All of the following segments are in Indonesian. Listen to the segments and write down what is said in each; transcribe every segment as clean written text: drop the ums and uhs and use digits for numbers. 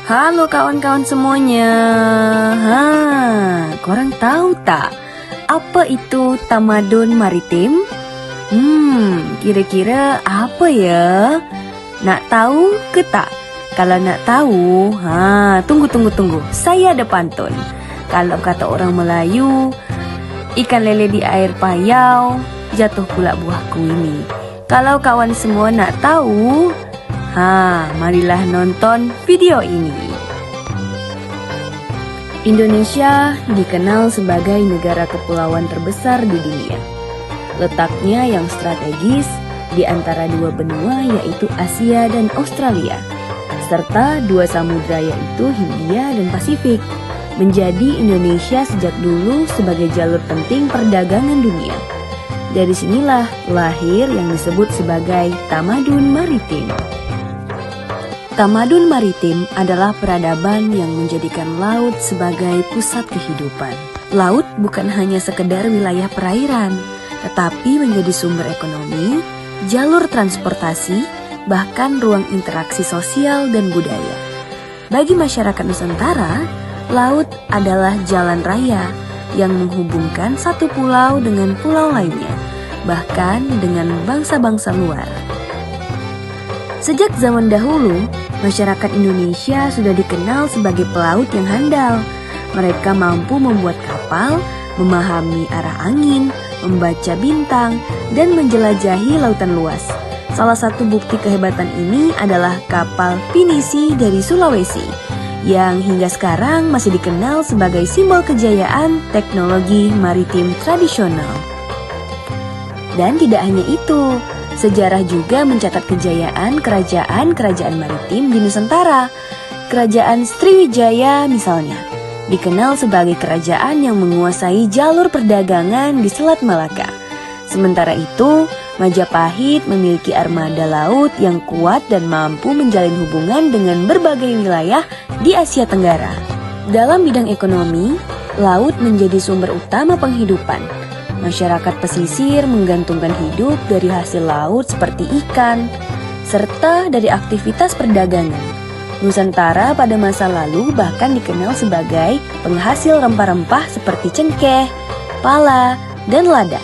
Halo kawan-kawan semuanya. Korang tahu tak apa itu tamadun maritim? Kira-kira apa ya? Nak tahu ke tak? Kalau nak tahu, tunggu. Saya ada pantun. Kalau kata orang Melayu, ikan lele di air payau, jatuh pula buahku ini. Kalau kawan semua nak tahu, marilah nonton video ini. Indonesia dikenal sebagai negara kepulauan terbesar di dunia. Letaknya yang strategis di antara dua benua yaitu Asia dan Australia, serta dua samudra yaitu Hindia dan Pasifik, menjadi Indonesia sejak dulu sebagai jalur penting perdagangan dunia. Dari sinilah lahir yang disebut sebagai tamadun maritim. Tamadun maritim adalah peradaban yang menjadikan laut sebagai pusat kehidupan. Laut bukan hanya sekedar wilayah perairan, tetapi menjadi sumber ekonomi, jalur transportasi, bahkan ruang interaksi sosial dan budaya. Bagi masyarakat Nusantara, laut adalah jalan raya yang menghubungkan satu pulau dengan pulau lainnya, bahkan dengan bangsa-bangsa luar. Sejak zaman dahulu, masyarakat Indonesia sudah dikenal sebagai pelaut yang handal. Mereka mampu membuat kapal, memahami arah angin, membaca bintang, dan menjelajahi lautan luas. Salah satu bukti kehebatan ini adalah kapal pinisi dari Sulawesi, yang hingga sekarang masih dikenal sebagai simbol kejayaan teknologi maritim tradisional. Dan tidak hanya itu, sejarah juga mencatat kejayaan kerajaan-kerajaan maritim di Nusantara. Kerajaan Sriwijaya misalnya, dikenal sebagai kerajaan yang menguasai jalur perdagangan di Selat Malaka. Sementara itu, Majapahit memiliki armada laut yang kuat dan mampu menjalin hubungan dengan berbagai wilayah di Asia Tenggara. Dalam bidang ekonomi, laut menjadi sumber utama penghidupan. Masyarakat pesisir menggantungkan hidup dari hasil laut seperti ikan, serta dari aktivitas perdagangan. Nusantara pada masa lalu bahkan dikenal sebagai penghasil rempah-rempah seperti cengkeh, pala, dan lada.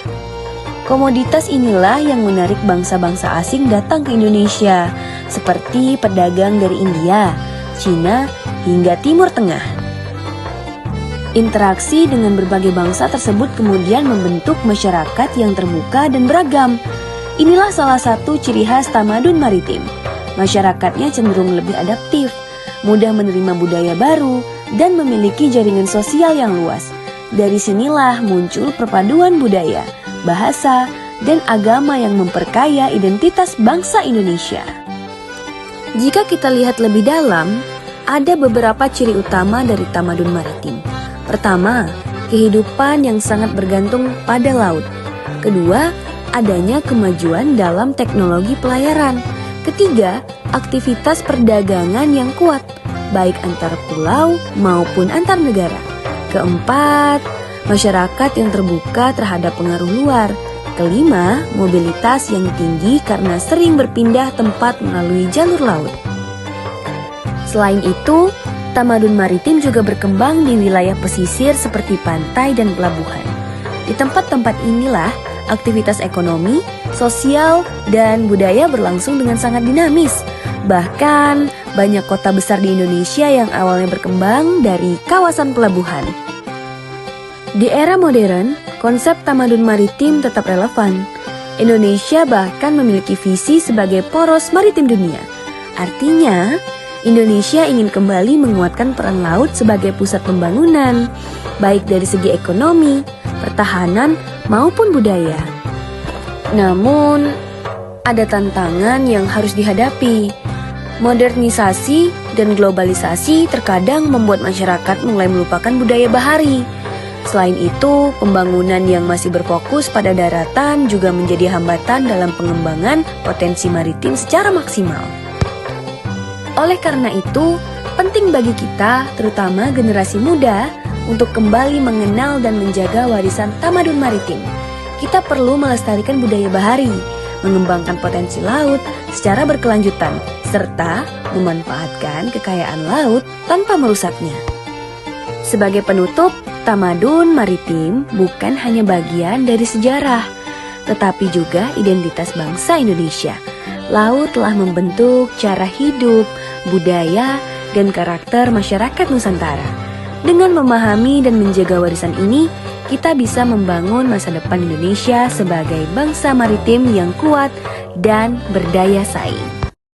Komoditas inilah yang menarik bangsa-bangsa asing datang ke Indonesia, seperti pedagang dari India, Cina, hingga Timur Tengah. Interaksi dengan berbagai bangsa tersebut kemudian membentuk masyarakat yang terbuka dan beragam. Inilah salah satu ciri khas tamadun maritim. Masyarakatnya cenderung lebih adaptif, mudah menerima budaya baru, dan memiliki jaringan sosial yang luas. Dari sinilah muncul perpaduan budaya, bahasa, dan agama yang memperkaya identitas bangsa Indonesia. Jika kita lihat lebih dalam, ada beberapa ciri utama dari tamadun maritim. Pertama, kehidupan yang sangat bergantung pada laut. Kedua, adanya kemajuan dalam teknologi pelayaran. Ketiga, aktivitas perdagangan yang kuat, baik antar pulau maupun antar negara. Keempat, masyarakat yang terbuka terhadap pengaruh luar. Kelima, mobilitas yang tinggi karena sering berpindah tempat melalui jalur laut. Selain itu, tamadun maritim juga berkembang di wilayah pesisir seperti pantai dan pelabuhan. Di tempat-tempat inilah aktivitas ekonomi, sosial, dan budaya berlangsung dengan sangat dinamis. Bahkan banyak kota besar di Indonesia yang awalnya berkembang dari kawasan pelabuhan. Di era modern, konsep tamadun maritim tetap relevan. Indonesia bahkan memiliki visi sebagai poros maritim dunia. Artinya, Indonesia ingin kembali menguatkan peran laut sebagai pusat pembangunan, baik dari segi ekonomi, pertahanan, maupun budaya. Namun, ada tantangan yang harus dihadapi. Modernisasi dan globalisasi terkadang membuat masyarakat mulai melupakan budaya bahari. Selain itu, pembangunan yang masih berfokus pada daratan juga menjadi hambatan dalam pengembangan potensi maritim secara maksimal. Oleh karena itu, penting bagi kita, terutama generasi muda, untuk kembali mengenal dan menjaga warisan tamadun maritim. Kita perlu melestarikan budaya bahari, mengembangkan potensi laut secara berkelanjutan, serta memanfaatkan kekayaan laut tanpa merusaknya. Sebagai penutup, tamadun maritim bukan hanya bagian dari sejarah, tetapi juga identitas bangsa Indonesia. Laut telah membentuk cara hidup, budaya, dan karakter masyarakat Nusantara. Dengan memahami dan menjaga warisan ini, kita bisa membangun masa depan Indonesia sebagai bangsa maritim yang kuat dan berdaya saing.